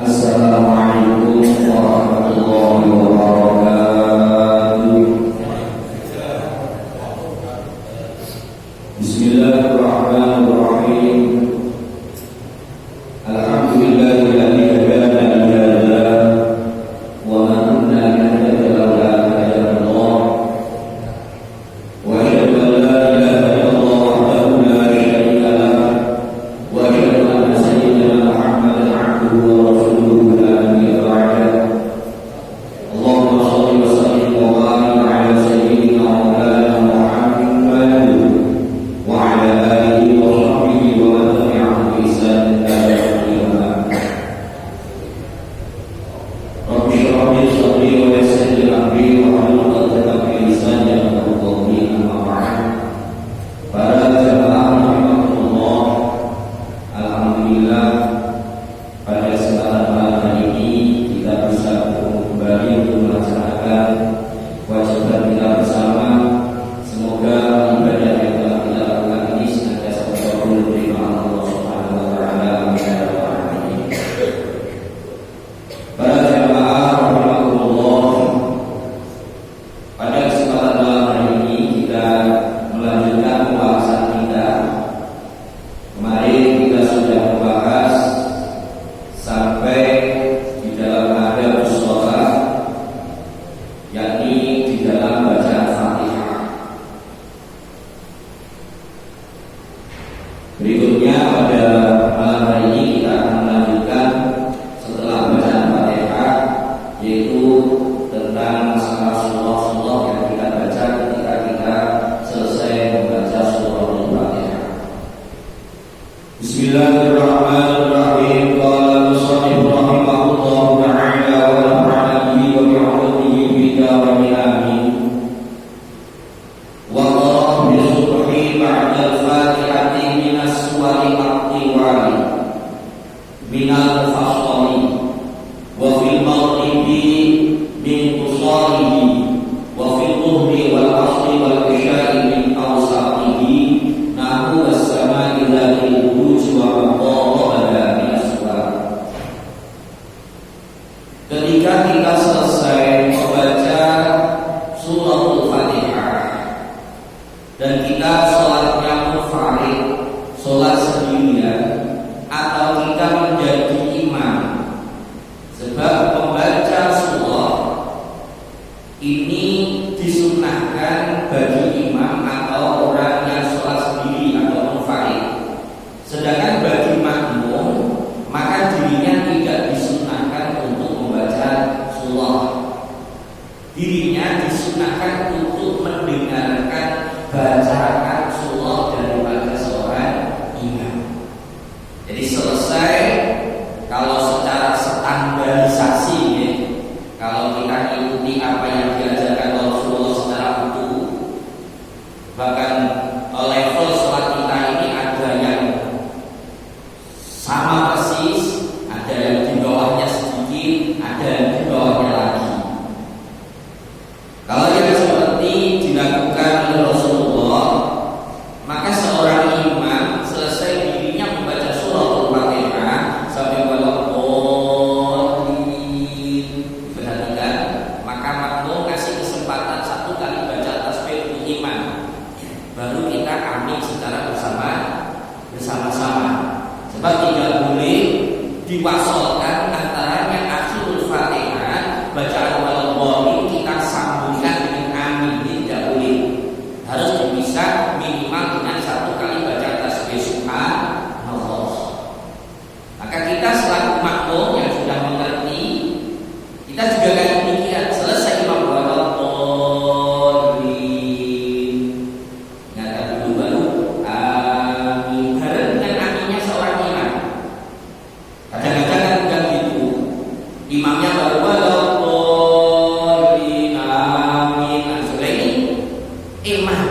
Assalamualaikum warahmatullahi wabarakatuh. Bismillahirrahmanirrahim. Alhamdulillahilladzi hadana li hadza wa ma kunna linahtadiya lawla an hadana Allah. Wa asyhadu an la ilaha illallah wahdahu la syarika lah wa asyhadu anna sayyidana Muhammadan 'abduhu wa rasuluhu la nabiyya ba'dahu. Allahumma shalli wa sallim wa barik 'ala sayyidina wa maulana Muhammad wa 'ala alihi wa sahbihi wa man tabi'ahum bi ihsan ila yaumil qiyamah. Rabbi shrah li sadri wa yassir li amri wa hlul 'uqdatam min lisani yafqahu qawli. Amma ba'd. Para jamaah rahimakumullah, alhamdulillah pada kesempatan malam hari ini kita bisa bertemu kembali untuk melaksanakan kewajiban kita bersama. Semoga ibadah yang telah kita lakukan ini senantiasa terkabul dari Allah Subhanahu wa taala. Amin ya rabbal alamin. Para jamaah rahimakumullah, pada kesempatan malam hari ini kita melanjutkan pembahasan kita. Kemarin kita sudah membahas sampai di dalam adab sholat, yakni di dalam bacaan Fatihah. Berikutnya pada malam hari ini kita akan melanjutkan setelah bacaan Fatihah, yaitu tentang masalah surah-surah yang kita baca ketika kita selesai membaca surah Al-Fatihah. Bismillahirrahmanirrahim. Qala musannif rahimahullahu ta'ala wa nafa'ana bihi wa bi'ulumihi fid dharain amin. Wa qala bi subhi ba'da al-Fatihati min as-suwari at-tiwali min al-fasli wa fil maghribi min qusarihi wa fil dhuhri wal 'asri wal 'isya'i min awsatihi nahu as-sama'i dzil buruj wa qala min as-suwar. Ketika kita selesai membaca suratul Fatihah dan kita sholatnya munfarid, sholat sendirian, atau kita menjadi imam, sebab membaca surah ini disunahkan bagi imam atau orang yang sholat sendiri atau munfarid. Sedangkan bagi makmum, maka dirinya tidak disunahkan untuk membaca surah. Dirinya disunahkan untuk mendengarkan bacaan surah daripada seorang imam. Jadi selesai, kalau secara standarisasi ya, kalau kita ikuti apa yang diajarkan Rasulullah secara utuh, bahkan level sholat kita ini ada yang sama persis, ada yang di bawahnya sedikit, ada yang di bawahnya lagi. Kalau yang seperti dilakukan oleh Rasulullah, maka seorang imam selesai dirinya membaca surah Al-Fatihah sampai perhatikan, maka makmum kasih kesempatan satu kali baca tasbih untuk imam, baru kita amin secara bersama-sama. Sebab tidak boleh diwasolkan antaranya akhirul Fatihah, bacaan Al-Fatihah kita sambungkan dengan amin, ini tidak boleh. Harus dipisah minimal dengan satu kali baca tasbih subhanallah. Maka kita selaku makmum yang sudah mengerti, kita juga akan demikian. Selesai imam ingatkan dulu baru amin, bareng dengan aminnya seorang imam. Kadang-kadang kan bukan gitu, imamnya baru amin, setelah ini imam.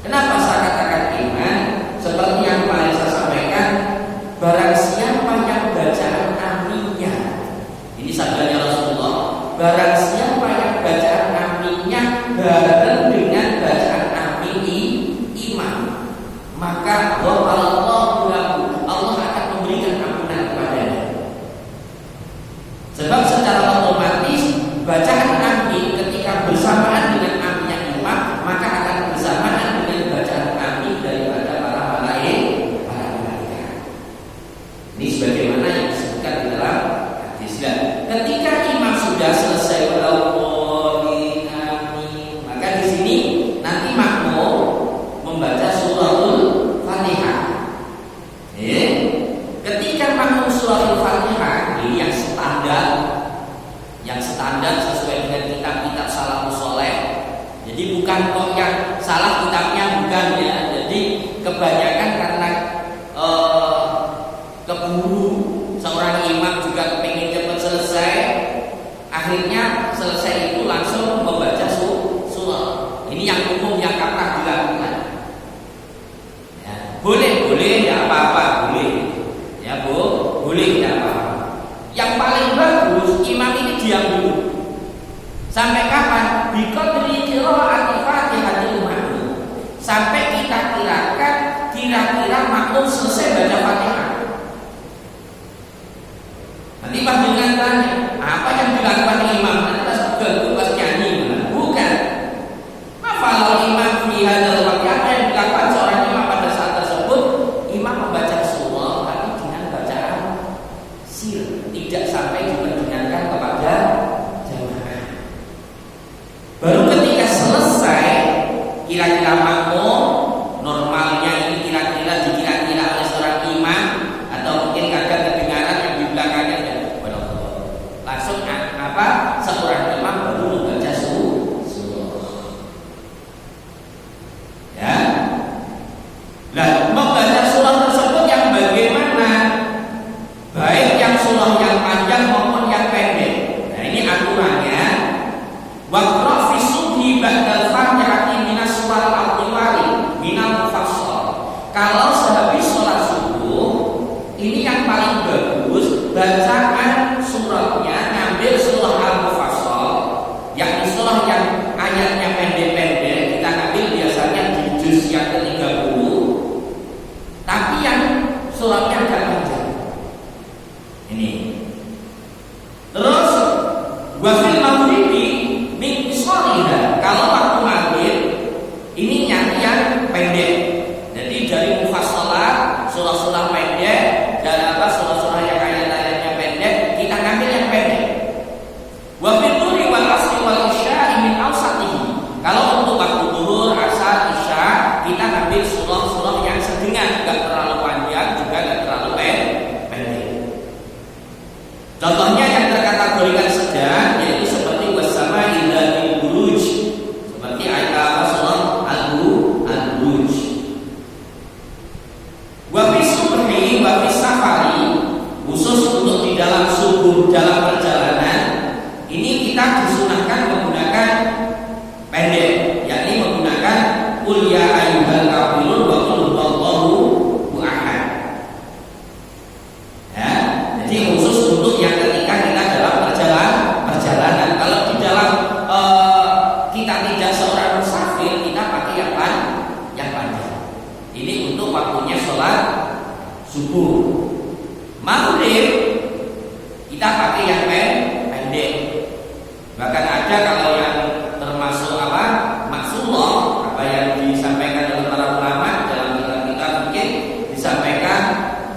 Kenapa saya katakan imam? Seperti yang kemarin saya sampaikan, barang siapa yang bacaan aminnya, ini sabdanya Rasulullah, barang siapa yang bacaan aminnya bareng dengan bacaan amin imam, maka Allah akan memberikan ampunan kepadanya. Ini sebagaimana yang disebutkan di dalam hadis. Ketika imam sudah selesai Wallahi amin, maka di sini nanti makmum membaca suratul Fatihah. Ketika makmum suratul Fatihah ini yang standar sesuai dengan kitab-kitab salafus saleh. Jadi bukan kok yang salah kitabnya, bukan ya. Jadi kebanyakan karena keburu seorang imam juga pengen cepat selesai, akhirnya selesai itu langsung membaca surah. Ini yang umum yang kaprah dilakukan. Ya, boleh ya apa-apa, boleh. Ya boleh ya apa-apa. Yang paling bagus imam ini diam dulu. Sampai kapan? Biqadri qira'ati Fatihatil makmum. Sampai kita kirakan kira-kira makmum selesai baca Fatihah. Nanti pas dengan tanya, apa yang dilakukan imam? Nanti pas nyanyi, bukan. Kalau imam fi hadzal waqti, apa yang dilakukan seorang imam pada saat tersebut? Imam membaca surah tapi dengan bacaan sir, tidak sampai diperdengarkan kepada jamaah. Baru ketika selesai, kira-kira makmum normalnya ini kira-kira dikira-kira oleh seorang imam atau mungkin kadang kedengaran yang di belakangnya langsung seorang imam baru membaca surah. Ya. Nah, membaca surah tersebut yang bagaimana? Baik yang surah yang panjang maupun yang pendek. Nah, ini aturannya. Waqra fi subhi ba'dal fatihati minas suwar al-tiwali minal mufassal. Kalau sehabis sholat subuh, ini yang paling bagus bacaan suratnya ngambil surah al-mufassal, yakni surah yang ayatnya pendek-pendek. Kita ngambil biasanya di juz yang ke-30, tapi yang suratnya agak panjang. Ini. Terus wafil maghribi min qisariha. Kalau waktu maghrib ini yang pendek. Jadi dari mufassalat, surah-surah pendek dan surah-surah yang ayat-ayatnya pendek, kita ngambil yang pendek. Wa fil dhuhri wal asri wal isya min awsatihi. Kalau untuk waktu zuhur, asar, isya, kita ngambil surah-surah yang sedang, enggak terlalu panjang juga enggak terlalu pendek. Contohnya yang terkategorikan sedang yaitu seperti wasama illa buruj, seperti ayat surah al-buruj. Wa fi subhi wa fi safari, khusus untuk di dalam subuh dalam perjalanan, ini kita disunahkan menggunakan pendek, yakni menggunakan qul ya ayyuhal kafirun wa qul huwallahu ahad. Ya, jadi khusus untuk yang ketika kita dalam perjalanan. Kalau di dalam kita tidak seorang musafir, kita pakai yang panjang. Ini untuk waktunya sholat subuh. Maghrib kita pakai yang pendek. Bahkan ada kalau yang termasuk maksullah, apa yang disampaikan oleh para ulama dalam kitab-kitab mungkin disampaikan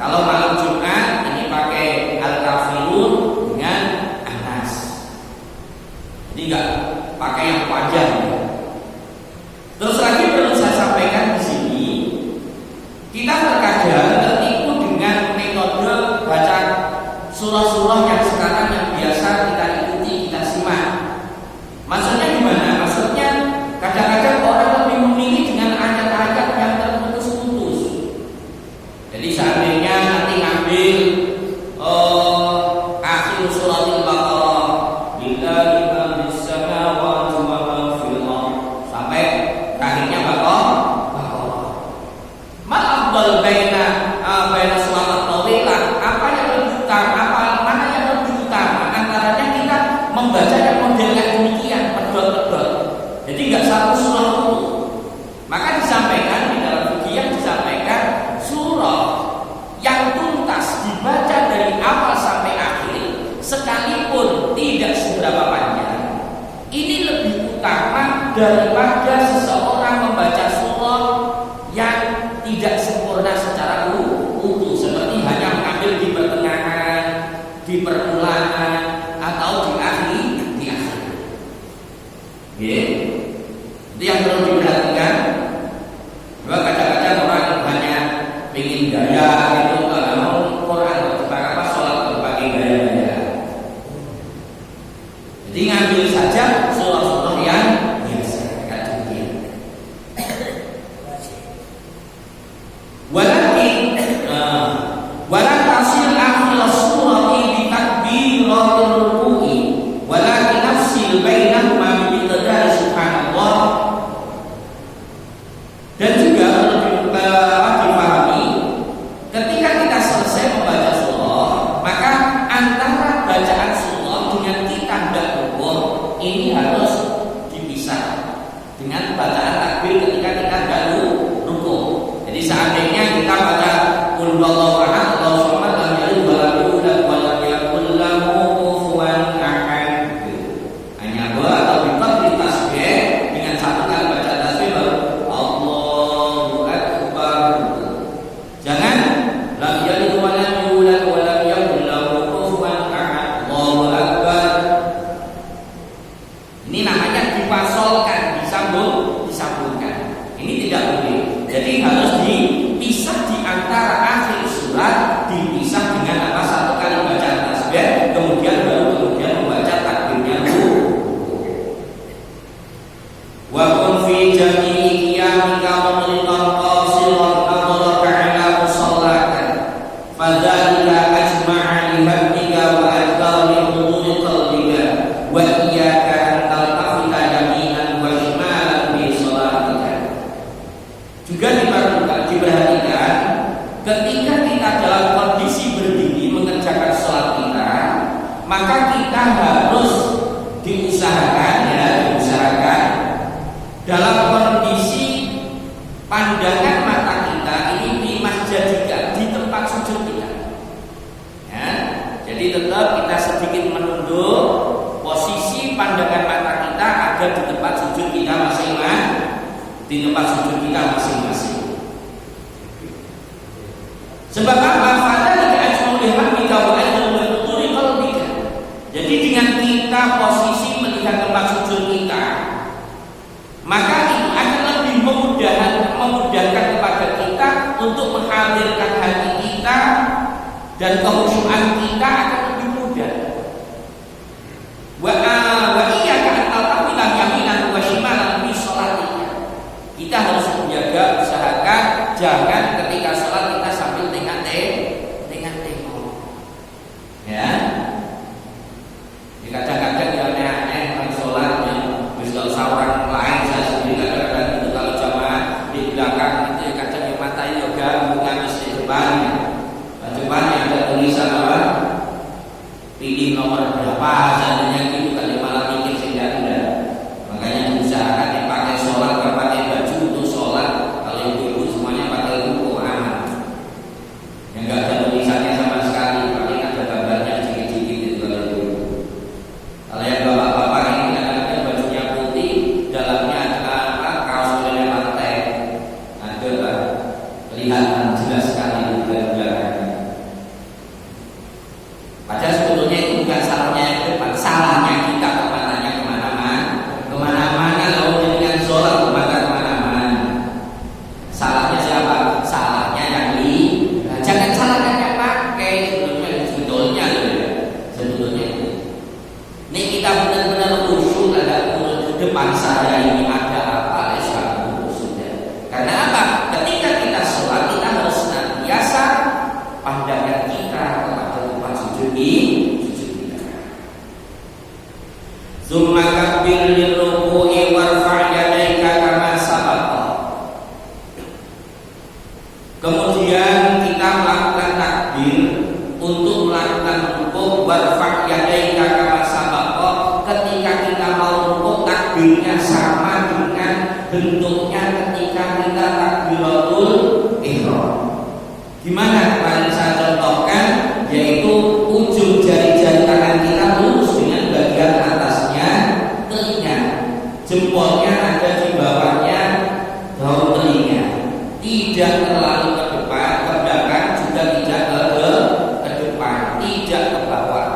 kalau malam Jumat ini pakai al-kafirun dengan Anas. Jadi enggak pakai yang panjang. Terus lagi perlu saya sampaikan di sini, kita terkadang tertipu dengan metode baca surah-surah yang sekarang yang biasa kita ikuti, kita simak. Maksudnya gimana? Maksudnya kadang-kadang orang lebih memilih dengan ayat-ayat yang terputus-putus. Jadi seandainya nanti ngambil akhir suratul Baqarah, lillahi ma fis samawati wa ma fil ardh, sampai akhirnya Baqarah. Mal afdal baina surat tawilah, apa yang lebih utama, mana yang lebih utama? Antaranya kita membaca yang model kayak demikian, pedot-pedot. Jadi enggak satu surah itu. Maka disampaikan di dalam fikih yang disampaikan surah yang tuntas dibaca dari awal sampai akhir, sekalipun tidak seberapa panjang, ini lebih utama daripada seseorang membaca surah yang tidak sempurna secara utuh, seperti hanya mengambil di di permulaan atau di akhir. Itu yang perlu diperhatikan. Bahwa kadang-kadang orang hanya ingin gaya gitu, kalau Quran apa sholat berbagai gaya-gaya. Jadi ngambil saja surah-surah yang biasa, kayak gitu. Walakin tasil akhir surati bi takbiratil ruku'i, walakin nafsil bainahuma bi tadari subhanallah. Dan juga perlu dipahami, ketika kita selesai membaca surah, maka antara bacaan surah dengan kita hendak rukuk ini harus dipisah dengan bacaan takbir ketika kita hendak rukuk. Jadi seandainya kita baca qul huwallahu ahad, Allahu samad, lam yalid wa lam yulad wa lam yakul lahu kufuwan ahad, hanya dua atau di tasbih dengan satu kali baca tasbih baru Allahu akbar. Jangan lam yalid wa lam yulad wa lam yakul lahu kufuwan ahad, Allahu akbar. Ini namanya dipasolkan, disambungkan. Ini tidak boleh. Jadi harus dipisah di antara akhir surat, dipisah dengan apa satu kali baca tasbih, kemudian membaca takbirnya dulu. Wa kun fi jami'i qiyamika muqliqan qasiran nadharaka ala musallaka fadzalika ajma'a li hamdika wa adkara li huduri qalbika wa iyyaka an taltafita yaminan wa shimalan bi salatika. Juga diperhatikan ketika kita dalam kondisi berdiri mengerjakan sholat kita, maka kita harus diusahakan dalam kondisi pandangan mata kita ini dimajadikan di tempat sujud kita. Ya, jadi tetap kita sedikit menunduk posisi pandangan mata kita agar di tempat sujud kita masing-masing. Sebab apa? Fadzalika ajma'u li hamdika wa ajma'u li huduri qalbika. Jadi dengan kita posisi melihat tempat sujud kita, maka itu akan lebih memudahkan kepada kita untuk menghadirkan hati kita, dan kekhusyuan kita akan lebih mudah. Wa iyyaka an taltafita yaminan wa shimalan bi sholatika. Kita harus menjaga, usahakan jangan ketika sholat kita sambil tengok. Ya. Kadang-kadang ya aneh-aneh orang sholat yang bisa orang lain, saya sendiri kadang-kadang itu kalau jamaah di belakang itu ya kadang yang mata yoga mengamis di depannya. Depannya ada tulisan apa? Pilih nomor berapa, seandainya gitu kali malah mikir sehingga tidak. Makanya diusahakan dipakai sholat, kalau pakai baju untuk sholat, kalau ibu-ibu semuanya pakai buku aman. Yang enggak ada tulisannya sama sekali, paling ada gambarnya sedikit-sedikit gitu kalau ibu-ibu. Kalau yang bapak-bapak ini kadang-kadang bajunya putih, dalamnya ada kaos lele lantai, ada kelihatan jelas sekali di belakang. Padahal sebetulnya itu bukan salahnya yang depan, salahnya kita matanya kemana-mana, lalu dengan sholat mata kemana-mana. Salahnya siapa? Salahnya yang jangan salahkan yang pakai. Sebetulnya itu. Ini kita benar-benar khusyuk, ada di depan saya ini ada apa? Sudah. Karena apa? Ketika kita sholat kita harus senantiasa pandangan kita kepada tempat sujud kita. Tsumma kabbir lirruku'i warfa' yadayka kama sabaqa. Kemudian kita melakukan takbir untuk melakukan rukuk, warfa' yadayka kama sabaqa. Ketika kita mau rukuk, takbirnya sama dengan bentuknya ketika kita takbiratul ihram. Gimana kemarin saya contohkan, yaitu ujung jari-jari tangan kita lurus dengan bagian atasnya telinga, jempolnya ada di bawahnya daun telinga, tidak terlalu ke depan, ke belakang juga tidak ke depan, tidak ke bawah.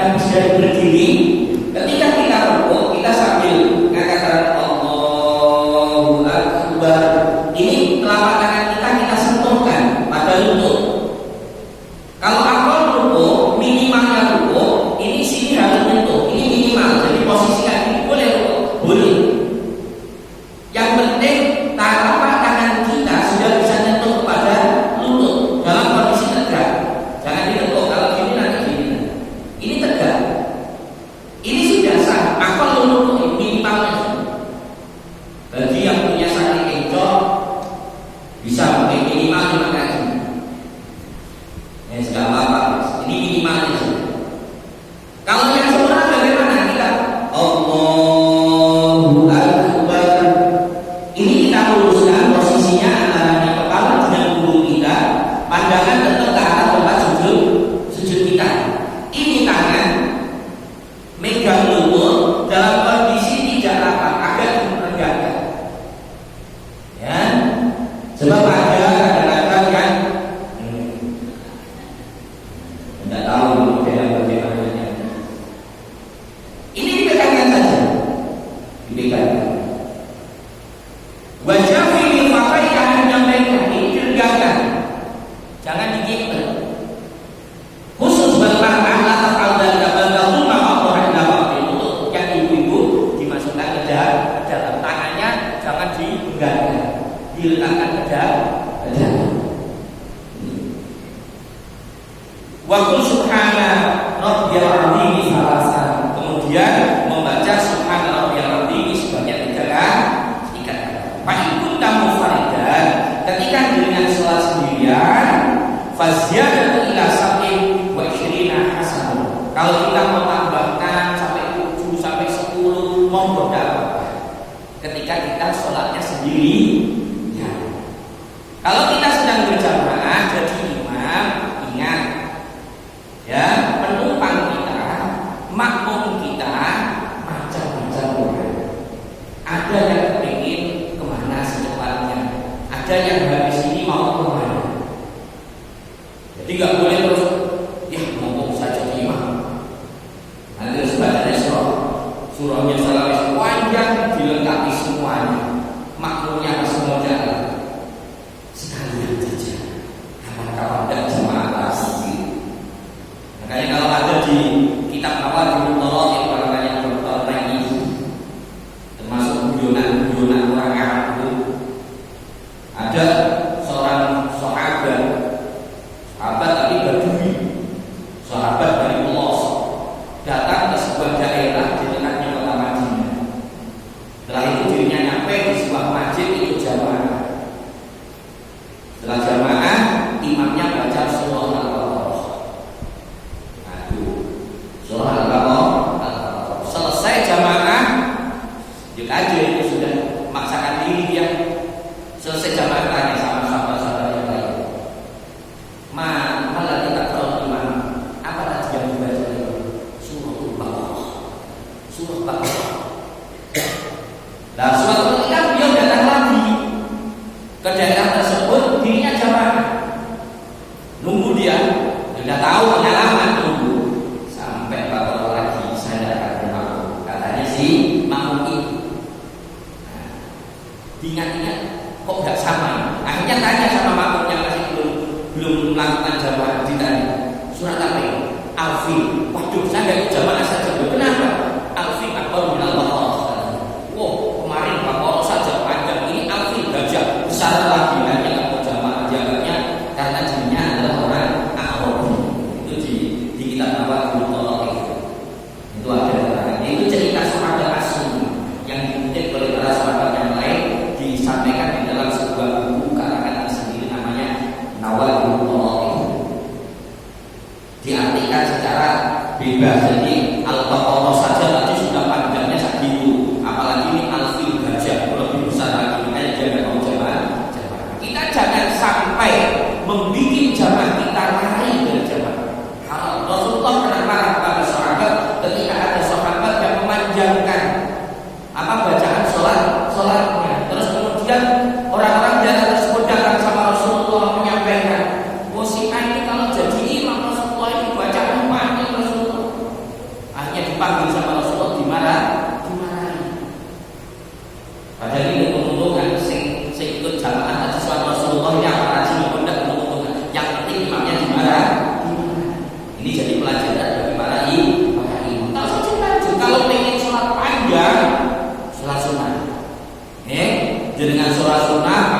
habis dari berdiri, ketika kita rukuk kita sambil mengatakan Allahu Akbar. Ini telapak tangan kita sentuhkan pada lutut. Kalau awal rukuk, minimalnya rukuk, ini sini harus menyentuh, ini minimal. Jadi posisi kaki boleh rukuk, boleh. Yang penting telapak tangan kita sudah bisa menyentuh pada lutut dalam kondisi tegak. Jangan ditekuk, kalau gini nanti gini. Ini tegak. Ini sudah sah. Awal rukuk minimalnya. Bagi yang punya sakit encok bisa pakai minimal 5 kaki. Segala apa, ini minimalnya. Kalau yang sempurna bagaimana kita? Allahu Akbar. Ini kita luruskan posisinya antara kepala dengan bulu kita. Pandangan tetap ke arah tempat sujud kita. Ini tangan megang lutut dalam kondisi tidak rapat, agak terenggang. Ya, sebab ada kadang-kadang yang tidak tahu bagaimana. Ini dipegangkan saja, dipegangkan. Wajah ini pakai jangan menyampaikan, ini diregangkan, jangan dikipter. Khusus bagi anak atau dari kabar rumah Allah adalah waktu itu yang ibu-ibu dimasukkan ke dalam tangannya, jangan digenggam, diletakkan ke dalam. Waktu subhana rabbiyal azim salasa, kemudian membaca subhana rabbiyal azim sebanyak 3 kali. Fa in kunta mufaridan, ketika dengan salat sendirian, faziyadatu ila sab'in wa 20 hasan. Kalau kita mau tambahkan sampai 7 sampai 10 monggo apa. Ketika kita salatnya sendiri, ya. Kalau kita sedang berjamaah jadi imam, ingat ya, penumpang kita, makmum kita macam-macam orang. Ada yang ingin kemana secepatnya, ada yang habis ini mau kemana. Jadi nggak boleh terus ya ngomong saja imam. Nanti terus bacanya surahnya salah panjang dilengkapi semuanya, makmumnya semua jalan. Sekalian saja, kapan-kapan tidak jemaah asli. Makanya kalau ada di kitab awal di Mutorot yang barangkali yang bertanya termasuk guyonan orang Arab itu, ada seorang sahabat tapi Badui, sahabat dari Ulos, datang ke sebuah daerah di dekatnya kota Madinah. Setelah itu dirinya nyampe di sebuah masjid ikut jamaah. Setelah jamaah, imamnya baca surah Al-Baqarah. Surah Al-Baqarah. Selesai jamaah, yuk aja itu sudah maksakan diri dia. Selesai jamaah tanya sama sahabat-sahabat yang lain. Malah kita tahu imam, apa tadi yang dibaca itu? Surah Al-Baqarah. Surah Al-Baqarah. Nah, suatu ketika beliau datang lagi ke daerah tersebut, dirinya jamaah. Nunggu dia, sudah tahu pengalaman nunggu. Sampai Bapak lagi saya akan bermakmum. Katanya sih makmum itu. Nah, diingat-ingat kok nggak sama. Akhirnya tanya sama makmumnya masih belum melakukan jamaah, ditanya surat apa ini? Alfi. Waduh, saya nggak ikut jamaah saja. Kenapa? Alfi akbar min al-Baqarah. Wow, kemarin Baqarah saja panjang, ini Alfi gajah besar lagi. Hanya kalau jamaah jaraknya karena jenisnya adalah orang Arab. Itu di kitab awal Mutorot itu ada keterangannya. Itu cerita sahabat asli yang dikutip oleh para sahabat yang lain, disampaikan di dalam sebuah buku karangan sendiri namanya Nawal Mutorot. Diartikan secara bebas. Jadi Al-Baqarah saja tadi sudah panjangnya segitu, apalagi ini Alfi gajah lebih besar lagi. Makanya dia nggak mau jamaah. Kita jangan sampai membuat jamaah kita lari dari jamaah. Rasulullah pernah marah kepada sahabat ketika ada sahabat yang memanjangkan bacaan sholatnya. Terus kemudian orang-orang di atas tersebut datang sama Rasulullah menyampaikan, si ini kalau jadi imam Rasulullah ini bacaan panjang Rasulullah. dipanggil sama Rasulullah dimarahi. Padahal ini menguntungkan sing ikut jamaah haji sama Rasulullah yang haji maupun tidak menguntungkan. Yang penting imamnya dimarahi. Ini jadi pelajaran bagi para imam. Tak usah lanjut. Kalau pengen sholat panjang, sholat sunnah. Dengan sholat sunnah